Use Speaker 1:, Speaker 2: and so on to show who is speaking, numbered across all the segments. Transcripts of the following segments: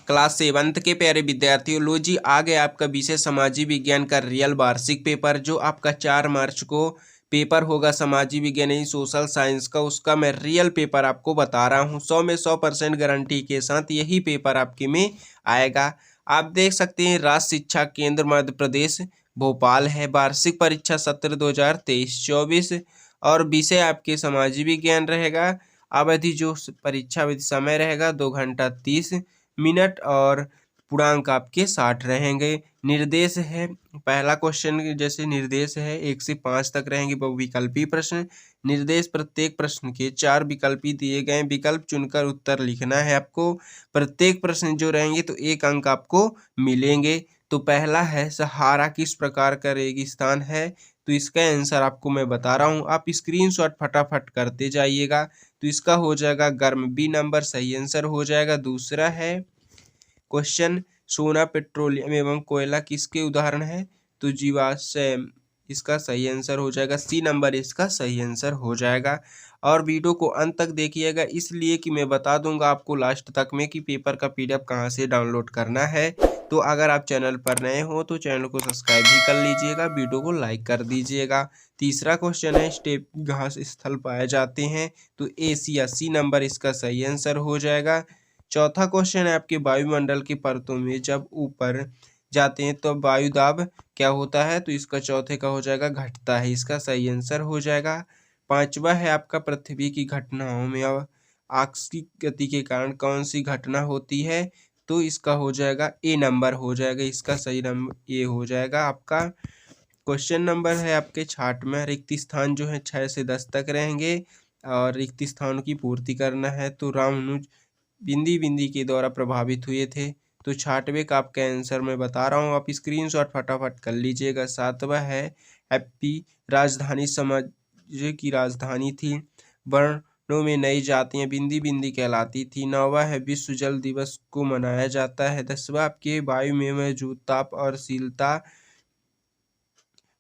Speaker 1: Class 7th के प्यारे विद्यार्थियों, लो जी आ गया आपका विषय समाजी विज्ञान का रियल वार्षिक पेपर, जो आपका 4 मार्च को पेपर होगा समाजी विज्ञान यानी सोशल साइंस का। उसका मैं रियल पेपर आपको बता रहा हूँ 100 में 100% गारंटी के साथ यही पेपर आपके में आएगा। आप देख सकते हैं राष्ट्र शिक्षा केंद्र मध्य प्रदेश भोपाल है। वार्षिक परीक्षा सत्र 2023-24 और विषय आपके समाजी विज्ञान रहेगा। अवधि जो परीक्षा अवधि समय रहेगा 2 घंटा 30 मिनट और पूर्णांक आपके 60 रहेंगे। निर्देश है, पहला क्वेश्चन जैसे निर्देश है 1 से 5 तक रहेंगे बहुविकल्पी प्रश्न। निर्देश प्रत्येक प्रश्न के 4 विकल्पी दिए गए, विकल्प चुनकर उत्तर लिखना है आपको। प्रत्येक प्रश्न जो रहेंगे तो 1 अंक आपको मिलेंगे। तो पहला है सहारा किस प्रकार का रेगिस्तान है, तो इसका आंसर आपको मैं बता रहा हूँ, आप स्क्रीनशॉट फटाफट करते जाइएगा। तो इसका हो जाएगा गर्म, बी नंबर सही आंसर हो जाएगा। दूसरा है क्वेश्चन सोना पेट्रोलियम एवं कोयला किसके उदाहरण है, तो जीवाश्म, इसका सही आंसर हो जाएगा सी नंबर, इसका सही आंसर हो जाएगा। और वीडियो को अंत तक देखिएगा, इसलिए कि मैं बता दूंगा आपको लास्ट तक में कि पेपर का पीडीएफ कहां से डाउनलोड करना है। तो अगर आप चैनल पर नए हो तो चैनल को सब्सक्राइब भी कर लीजिएगा, वीडियो को लाइक कर दीजिएगा। तीसरा क्वेश्चन है स्टेप घास स्थल पाए जाते हैं, तो एशिया, सी नंबर इसका सही आंसर हो जाएगा। चौथा क्वेश्चन है आपके वायुमंडल की परतों में जब ऊपर जाते हैं तो वायु दाब क्या होता है, तो इसका चौथे का हो जाएगा घटता है, इसका सही आंसर हो जाएगा। पांचवा है आपका पृथ्वी की घटनाओं में अब आकस्मिक गति के कारण कौन सी घटना होती है, तो इसका हो जाएगा ए नंबर हो जाएगा, इसका सही नंबर ए हो जाएगा आपका। क्वेश्चन नंबर है आपके 6 में, रिक्त स्थान जो है 6 से 10 तक रहेंगे और रिक्त स्थानों की पूर्ति करना है। तो रामानुज बिंदी बिंदी के द्वारा प्रभावित हुए थे। तो 6वें का आपका आंसर मैं बता रहा हूँ, आप स्क्रीनशॉट फटाफट कर लीजिएगा। 7वां है हैप्पी राजधानी समाज की राजधानी थी। वर्णों में नई जातियां बिंदी बिंदी कहलाती थी। 9वां है विश्व जल दिवस को मनाया जाता है। 10वां आपके वायु में मौजूद ताप और शीलता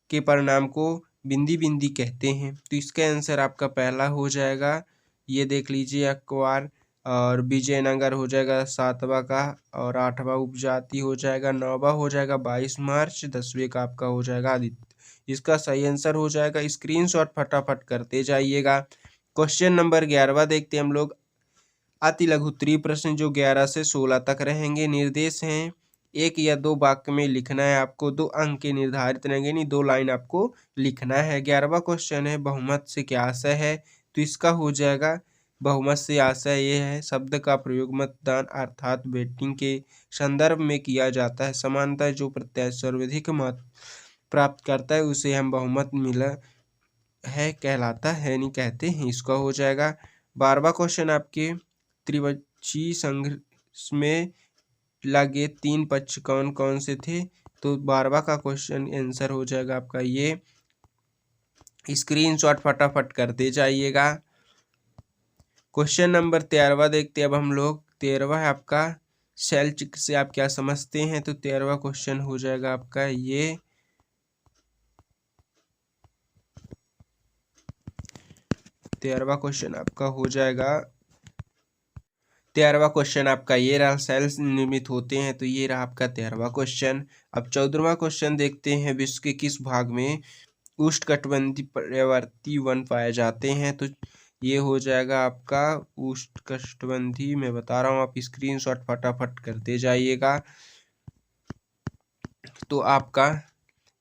Speaker 1: के परिणाम को बिंदी बिंदी कहते हैं। तो इसका आंसर आपका पहला हो जाएगा, ये देख लीजिए अखबार। और विजयनगर हो जाएगा 7वां का, और 8वां उपजाति हो जाएगा। 9वां हो जाएगा 22 मार्च। 10वें का आपका हो जाएगा आदित्य, इसका सही आंसर हो जाएगा। स्क्रीनशॉट फटाफट करते जाइएगा। क्वेश्चन नंबर 11वां देखते हैं हम लोग। अति लघु उत्तरीय प्रश्न जो 11 से 16 तक रहेंगे। निर्देश हैं 1 या 2 वाक्य में लिखना है आपको, 2 अंक के निर्धारित रहेंगे, नहीं 2 लाइन आपको लिखना है। 11वां क्वेश्चन है बहुमत से क्या आशय है, तो इसका हो जाएगा बहुमत से आशय ये है शब्द का प्रयोग मतदान अर्थात वोटिंग के संदर्भ में किया जाता है। समानता जो प्रत्याशी सर्वाधिक मत प्राप्त करता है उसे हम बहुमत मिला है कहलाता है, नहीं कहते हैं, इसका हो जाएगा। 12वां क्वेश्चन आपके त्रिपक्षीय संघर्ष में लगे 3 पक्ष कौन कौन से थे, तो 12वां का क्वेश्चन आंसर हो जाएगा आपका ये। स्क्रीनशॉट फटाफट करते जाइएगा। क्वेश्चन नंबर 13वां देखते हैं अब हम लोग। 13वां है आपका शैल चित्र से आप क्या समझते हैं, तो 13वां क्वेश्चन हो जाएगा आपका ये। 13वां क्वेश्चन आपका हो जाएगा, 13वां क्वेश्चन आपका ये रहा, सेल्स निर्मित होते हैं, तो ये रहा आपका 13वां क्वेश्चन। अब 14वां क्वेश्चन देखते हैं, विश्व के किस भाग में उष्णकटिबंधीय पर्यावरणीय वन पाए जाते हैं, तो ये हो जाएगा आपका उष्णकटिबंधीय, मैं बता रहा हूँ, आप स्क्रीनशॉट फटाफट करते जाइएगा। तो आपका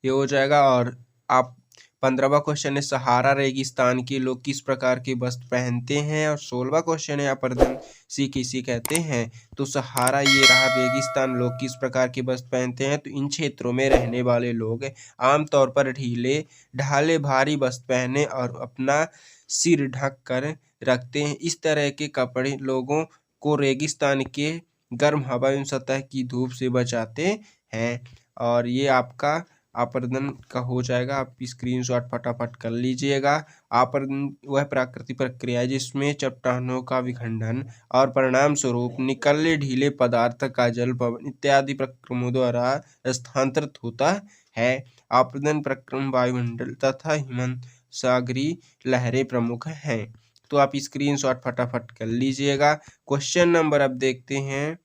Speaker 1: ये हो जाएगा। और आप 15वां क्वेश्चन है सहारा रेगिस्तान के लोग किस प्रकार के वस्त्र पहनते हैं, और 16वां क्वेश्चन है अपरदनसी किसे कहते हैं, तो सहारा ये रहा रेगिस्तान लोग किस प्रकार के वस्त्र पहनते हैं, तो इन क्षेत्रों में रहने वाले लोग आमतौर पर ढीले ढाले भारी वस्त्र पहने और अपना सिर ढक कर रखते हैं। इस तरह के कपड़े लोगों को रेगिस्तान के गर्म हवा एवं सतह की धूप से बचाते हैं। और ये आपका आपर्दन का हो जाएगा, आप स्क्रीनशॉट फटाफट कर लीजिएगा। आपर्दन वह प्राकृतिक प्रक्रिया है जिसमें चट्टानों का विखंडन और परिणाम स्वरूप निकलने ढीले पदार्थ का जल पवन इत्यादि प्रक्रमों द्वारा स्थानांतरित होता है। आपर्दन प्रक्रम वायुमंडल तथा हिमंत सागरीय लहरें प्रमुख हैं। तो आप स्क्रीनशॉट फटाफट कर लीजिएगा। क्वेश्चन नंबर अब देखते हैं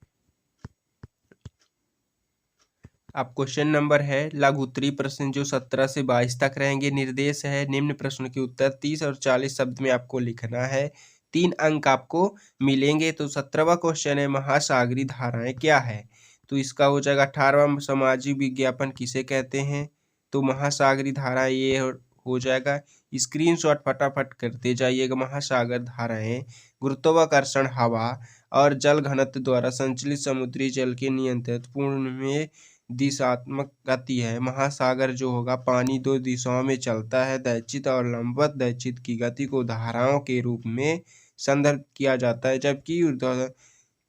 Speaker 1: अब क्वेश्चन नंबर है लघु उत्तरीय प्रश्न जो 17 से 22 तक रहेंगे। निर्देश है निम्न प्रश्न के उत्तर 30 और 40 शब्द में आपको लिखना है। 3 अंक आपको मिलेंगे। तो 17वां क्वेश्चन है महासागरीय धाराएं क्या है। तो इसका हो जाएगा 18वां सामाजिक विज्ञापन किसे कहते हैं। तो महासागरीय धाराएं ये हो जाएगा। स्क्रीनशॉट फटाफट करते जाइएगा। महासागर धाराएं गुरुत्वाकर्षण हवा और जल घनत्व द्वारा संचालित समुद्री जल के नियंत्रित पूर्ण में दिशात्मक गति है। महासागर जो होगा पानी 2 दिशाओं में चलता है। दैच्छिक और लंबवत दैच्छिक की गति को धाराओं के रूप में संदर्भ किया जाता है, जबकि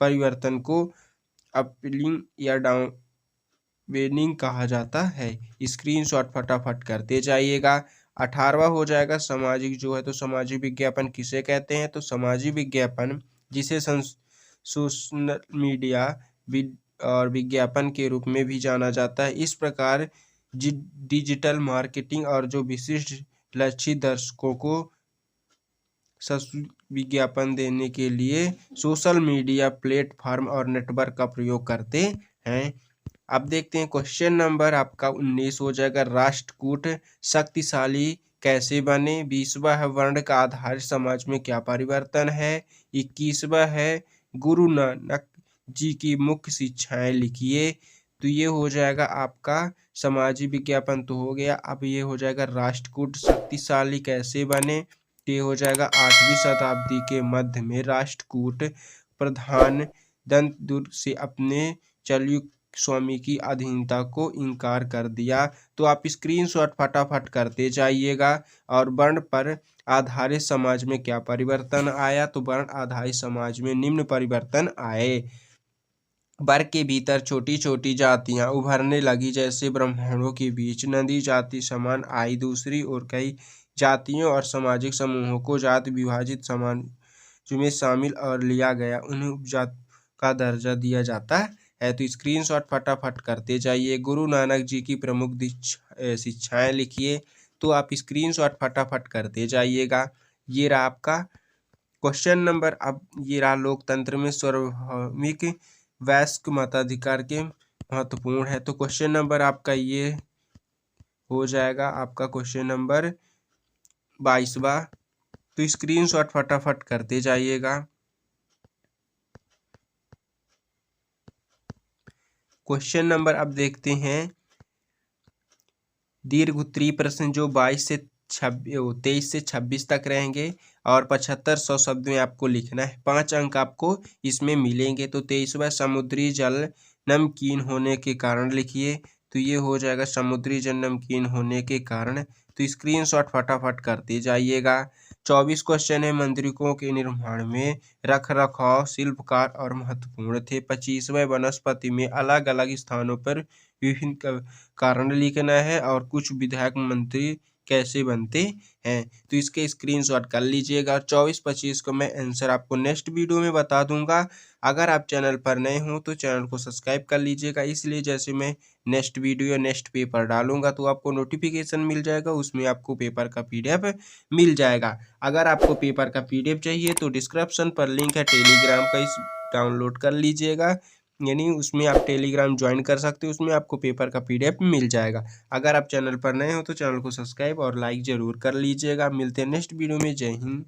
Speaker 1: परिवर्तन को अपलिंग या डाउनवेनिंग कहा जाता है। स्क्रीनशॉट फटाफट करते जाइएगा। 18वां हो जाएगा सामाजिक जो है। तो सामाजिक विज्ञापन किसे कहते हैं। तो सामाजिक विज्ञापन जिसे सोशल मीडिया और विज्ञापन के रूप में भी जाना जाता है। इस प्रकार डिजिटल मार्केटिंग और जो विशिष्ट लक्षित दर्शकों को विज्ञापन देने के लिए सोशल मीडिया प्लेटफॉर्म और नेटवर्क का प्रयोग करते हैं। अब देखते हैं क्वेश्चन नंबर आपका 19 हो जाएगा। राष्ट्रकूट शक्तिशाली कैसे बने। 20वां है वर्ण का आधार समाज में क्या परिवर्तन है। 21वां है गुरु नानक जी की मुख्य शिक्षाएं लिखिए। तो ये हो जाएगा आपका सामाजिक विज्ञापन तो हो गया। अब ये हो जाएगा राष्ट्रकूट शक्तिशाली कैसे बने। ये हो जाएगा 8वीं शताब्दी के मध्य में राष्ट्रकूट प्रधान दंतदुर्ग से अपने चलयुक्त स्वामी की अधीनता को इनकार कर दिया। तो आप स्क्रीनशॉट फटाफट करते जाइएगा। और वर्ण पर आधारित समाज में क्या परिवर्तन आया। तो वर्ण आधारित समाज में निम्न परिवर्तन आए। वर्ग के भीतर छोटी छोटी जातियां उभरने लगी, जैसे ब्राह्मणों के बीच नदी जाति समान आई। दूसरी ओर कई जातियों और सामाजिक समूहों को जाति विभाजित समाज में शामिल और लिया गया, उन्हें उपजात का दर्जा दिया जाता है। तो स्क्रीनशॉट फटाफट करते जाइए। गुरु नानक जी की प्रमुख शिक्षाएं लिखिए। तो आप स्क्रीनशॉट फटाफट करते जाइएगा। ये रहा आपका क्वेश्चन नंबर। अब ये रहा लोकतंत्र में सार्वभौमिक वयस्क मताधिकार के महत्वपूर्ण है। तो क्वेश्चन नंबर आपका ये हो जाएगा आपका क्वेश्चन नंबर 22वां। तो स्क्रीनशॉट फटाफट करते जाइएगा। क्वेश्चन नंबर अब देखते हैं दीर्घ उत्तरीय प्रश्न जो 23 से 26 तक रहेंगे और 7500 शब्द में आपको लिखना है। 5 अंक आपको इसमें मिलेंगे। तो 23वां समुद्री जल नमकीन होने के कारण लिखिए। तो ये हो जाएगा समुद्री जल नमकीन होने के कारण। तो स्क्रीनशॉट फटाफट करते जाइएगा। 24 क्वेश्चन है मंदिरों के निर्माण में रख रखाव शिल्पकार और महत्वपूर्ण थे। 25वें वनस्पति में अलग अलग स्थानों पर विभिन्न कारण लिखना है और कुछ विधायक मंत्री कैसे बनते हैं। तो इसके स्क्रीनशॉट कर लीजिएगा। 24-25 को मैं आंसर आपको नेक्स्ट वीडियो में बता दूंगा। अगर आप चैनल पर नए हो तो चैनल को सब्सक्राइब कर लीजिएगा, इसलिए जैसे मैं नेक्स्ट वीडियो या नेक्स्ट पेपर डालूंगा तो आपको नोटिफिकेशन मिल जाएगा, उसमें आपको पेपर का PDF मिल जाएगा। अगर आपको पेपर का PDF चाहिए तो डिस्क्रिप्शन पर लिंक है टेलीग्राम का, इस डाउनलोड कर लीजिएगा, यानी उसमें आप टेलीग्राम ज्वाइन कर सकते हो, उसमें आपको पेपर का PDF मिल जाएगा। अगर आप चैनल पर नए हो तो चैनल को सब्सक्राइब और लाइक ज़रूर कर लीजिएगा। मिलते हैं नेक्स्ट वीडियो में। जय हिंद।